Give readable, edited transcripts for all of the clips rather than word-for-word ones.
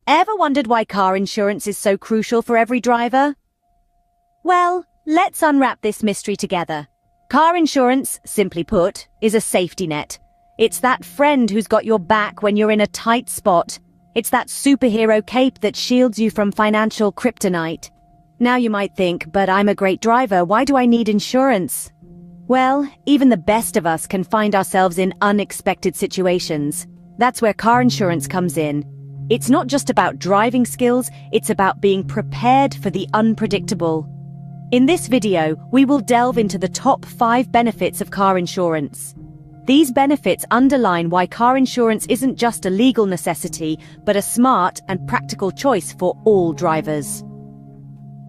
Ever wondered why car insurance is so crucial for every driver? Well, let's unwrap this mystery together. Car insurance, simply put, is a safety net. It's that friend who's got your back when you're in a tight spot. It's that superhero cape that shields you from financial kryptonite. Now you might think, but I'm a great driver, why do I need insurance? Well, even the best of us can find ourselves in unexpected situations. That's where car insurance comes in. It's not just about driving skills, it's about being prepared for the unpredictable. In this video, we will delve into the top 5 benefits of car insurance. These benefits underline why car insurance isn't just a legal necessity, but a smart and practical choice for all drivers.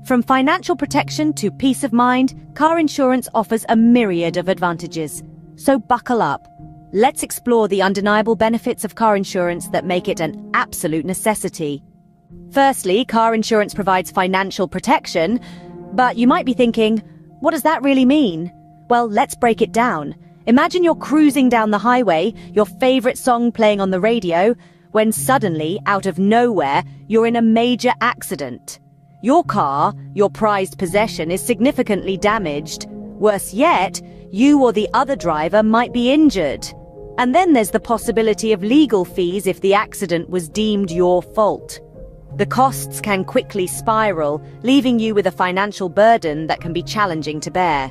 From financial protection to peace of mind, car insurance offers a myriad of advantages. So buckle up. Let's explore the undeniable benefits of car insurance that make it an absolute necessity. Firstly, car insurance provides financial protection, but you might be thinking, what does that really mean? Well, let's break it down. Imagine you're cruising down the highway, your favorite song playing on the radio, when suddenly, out of nowhere, you're in a major accident. Your car, your prized possession, is significantly damaged. Worse yet, you or the other driver might be injured. And then there's the possibility of legal fees if the accident was deemed your fault. The costs can quickly spiral, leaving you with a financial burden that can be challenging to bear.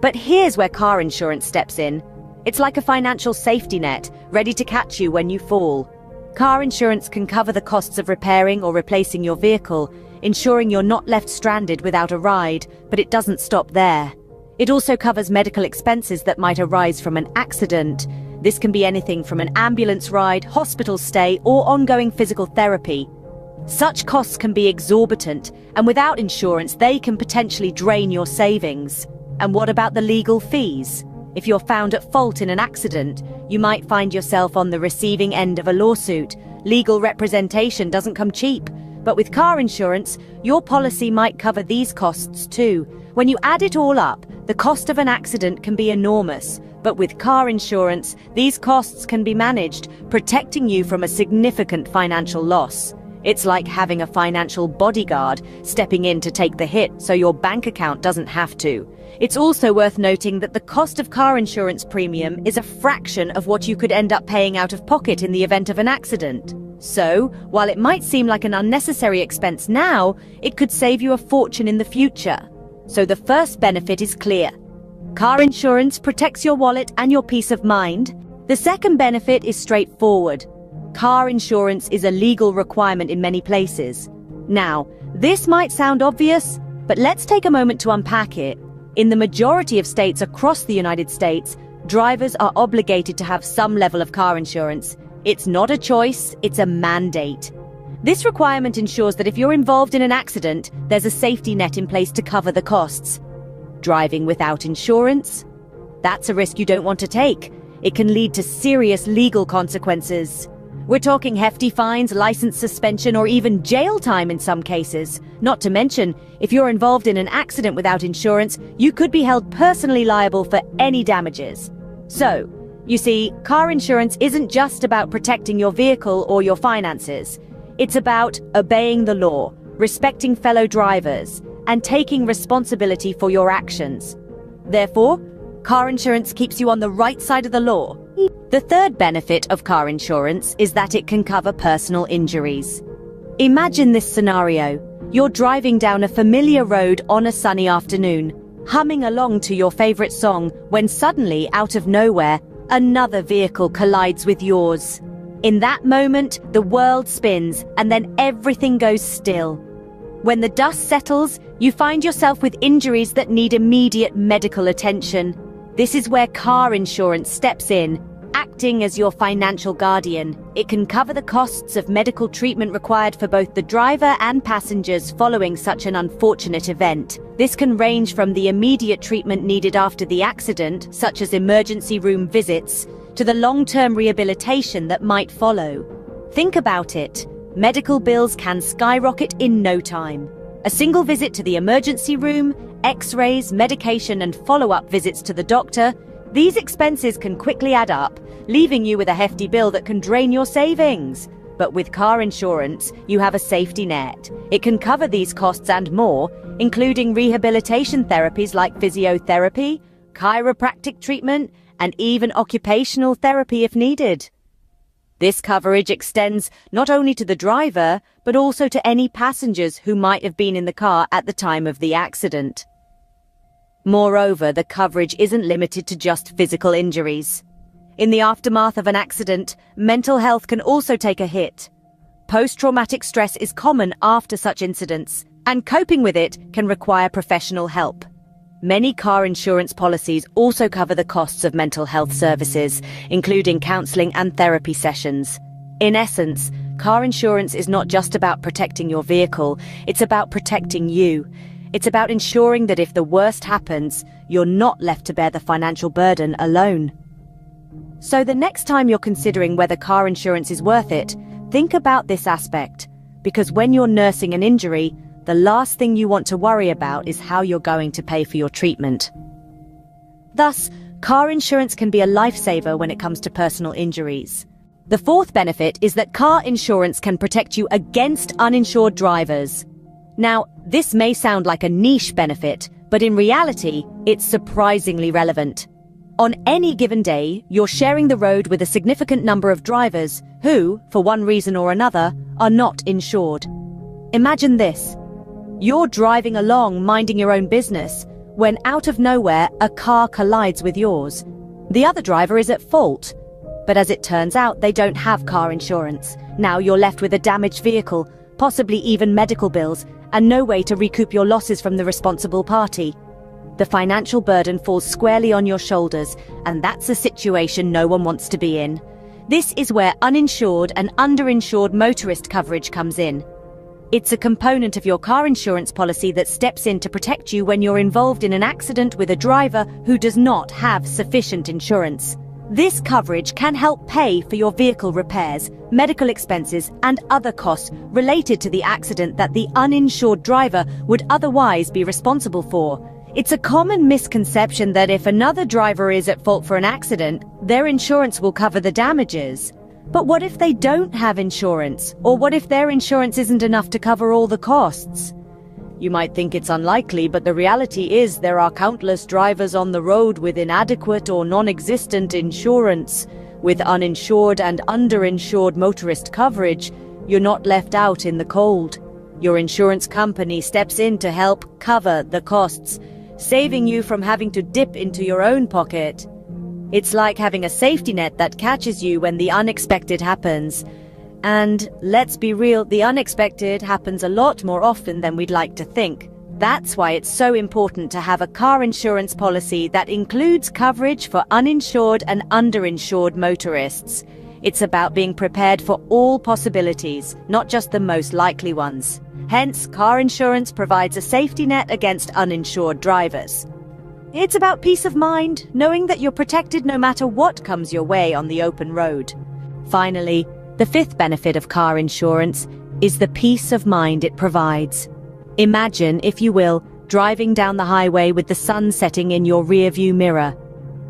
But here's where car insurance steps in. It's like a financial safety net, ready to catch you when you fall. Car insurance can cover the costs of repairing or replacing your vehicle, ensuring you're not left stranded without a ride, but it doesn't stop there. It also covers medical expenses that might arise from an accident. This can be anything from an ambulance ride, hospital stay, or ongoing physical therapy. Such costs can be exorbitant, and without insurance, they can potentially drain your savings. And what about the legal fees? If you're found at fault in an accident, you might find yourself on the receiving end of a lawsuit. Legal representation doesn't come cheap. But with car insurance, your policy might cover these costs too. When you add it all up, the cost of an accident can be enormous. But with car insurance, these costs can be managed, protecting you from a significant financial loss. It's like having a financial bodyguard stepping in to take the hit so your bank account doesn't have to. It's also worth noting that the cost of car insurance premium is a fraction of what you could end up paying out of pocket in the event of an accident. So, while it might seem like an unnecessary expense now, it could save you a fortune in the future. So the first benefit is clear. Car insurance protects your wallet and your peace of mind. The second benefit is straightforward. Car insurance is a legal requirement in many places. Now, this might sound obvious, but let's take a moment to unpack it. In the majority of states across the United States, drivers are obligated to have some level of car insurance. It's not a choice, it's a mandate. This requirement ensures that if you're involved in an accident, there's a safety net in place to cover the costs. Driving without insurance? That's a risk you don't want to take. It can lead to serious legal consequences. We're talking hefty fines, license suspension, or even jail time in some cases. Not to mention, if you're involved in an accident without insurance, you could be held personally liable for any damages. So, you see, car insurance isn't just about protecting your vehicle or your finances. It's about obeying the law, respecting fellow drivers, and taking responsibility for your actions. Therefore, car insurance keeps you on the right side of the law. The third benefit of car insurance is that it can cover personal injuries. Imagine this scenario. You're driving down a familiar road on a sunny afternoon, humming along to your favorite song, when suddenly, out of nowhere, another vehicle collides with yours. In that moment, the world spins, and then everything goes still. When the dust settles, you find yourself with injuries that need immediate medical attention. This is where car insurance steps in, acting as your financial guardian. It can cover the costs of medical treatment required for both the driver and passengers following such an unfortunate event. This can range from the immediate treatment needed after the accident, such as emergency room visits, to the long-term rehabilitation that might follow. Think about it. Medical bills can skyrocket in no time. A single visit to the emergency room, x-rays, medication, and follow-up visits to the doctor, these expenses can quickly add up, leaving you with a hefty bill that can drain your savings. But with car insurance, you have a safety net. It can cover these costs and more, including rehabilitation therapies like physiotherapy, chiropractic treatment, and even occupational therapy if needed. This coverage extends not only to the driver, but also to any passengers who might have been in the car at the time of the accident. Moreover, the coverage isn't limited to just physical injuries. In the aftermath of an accident, mental health can also take a hit. Post-traumatic stress is common after such incidents, and coping with it can require professional help. Many car insurance policies also cover the costs of mental health services, including counseling and therapy sessions. In essence, car insurance is not just about protecting your vehicle, it's about protecting you. It's about ensuring that if the worst happens, you're not left to bear the financial burden alone. So the next time you're considering whether car insurance is worth it, think about this aspect, because when you're nursing an injury, the last thing you want to worry about is how you're going to pay for your treatment. Thus, car insurance can be a lifesaver when it comes to personal injuries. The fourth benefit is that car insurance can protect you against uninsured drivers. Now, this may sound like a niche benefit, but in reality, it's surprisingly relevant. On any given day, you're sharing the road with a significant number of drivers who, for one reason or another, are not insured. Imagine this. You're driving along minding your own business, when out of nowhere a car collides with yours. The other driver is at fault, but as it turns out they don't have car insurance. Now you're left with a damaged vehicle, possibly even medical bills, and no way to recoup your losses from the responsible party. The financial burden falls squarely on your shoulders, and that's a situation no one wants to be in. This is where uninsured and underinsured motorist coverage comes in. It's a component of your car insurance policy that steps in to protect you when you're involved in an accident with a driver who does not have sufficient insurance. This coverage can help pay for your vehicle repairs, medical expenses, and other costs related to the accident that the uninsured driver would otherwise be responsible for. It's a common misconception that if another driver is at fault for an accident, their insurance will cover the damages. But what if they don't have insurance? Or what if their insurance isn't enough to cover all the costs? You might think it's unlikely, but the reality is there are countless drivers on the road with inadequate or non-existent insurance. With uninsured and underinsured motorist coverage, you're not left out in the cold. Your insurance company steps in to help cover the costs, saving you from having to dip into your own pocket. It's like having a safety net that catches you when the unexpected happens. And let's be real, the unexpected happens a lot more often than we'd like to think. That's why it's so important to have a car insurance policy that includes coverage for uninsured and underinsured motorists. It's about being prepared for all possibilities, not just the most likely ones. Hence, car insurance provides a safety net against uninsured drivers. It's about peace of mind, knowing that you're protected no matter what comes your way on the open road. Finally, the fifth benefit of car insurance is the peace of mind it provides. Imagine, if you will, driving down the highway with the sun setting in your rearview mirror.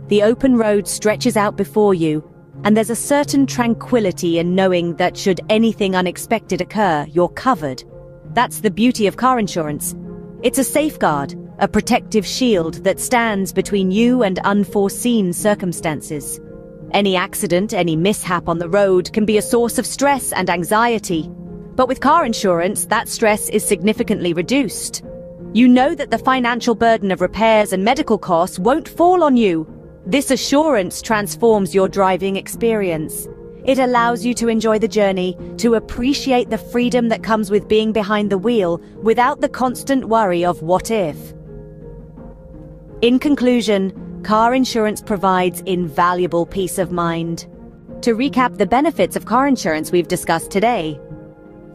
The open road stretches out before you, and there's a certain tranquility in knowing that should anything unexpected occur, you're covered. That's the beauty of car insurance. It's a safeguard, a protective shield that stands between you and unforeseen circumstances. Any accident, any mishap on the road can be a source of stress and anxiety. But with car insurance, that stress is significantly reduced. You know that the financial burden of repairs and medical costs won't fall on you. This assurance transforms your driving experience. It allows you to enjoy the journey, to appreciate the freedom that comes with being behind the wheel without the constant worry of what if. In conclusion, car insurance provides invaluable peace of mind. To recap the benefits of car insurance we've discussed today.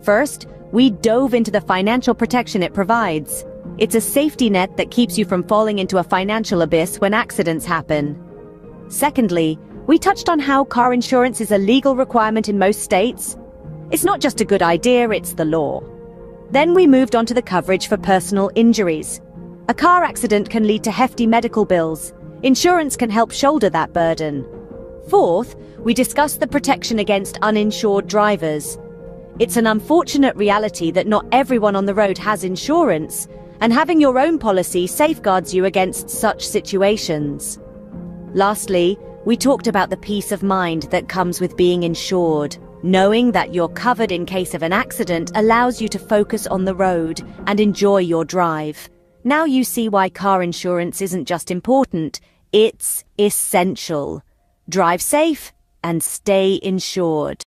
First, we dove into the financial protection it provides. It's a safety net that keeps you from falling into a financial abyss when accidents happen. Secondly, we touched on how car insurance is a legal requirement in most states. It's not just a good idea, it's the law. Then we moved on to the coverage for personal injuries. A car accident can lead to hefty medical bills. Insurance can help shoulder that burden. Fourth, we discussed the protection against uninsured drivers. It's an unfortunate reality that not everyone on the road has insurance, and having your own policy safeguards you against such situations. Lastly, we talked about the peace of mind that comes with being insured. Knowing that you're covered in case of an accident allows you to focus on the road and enjoy your drive. Now you see why car insurance isn't just important, it's essential. Drive safe and stay insured.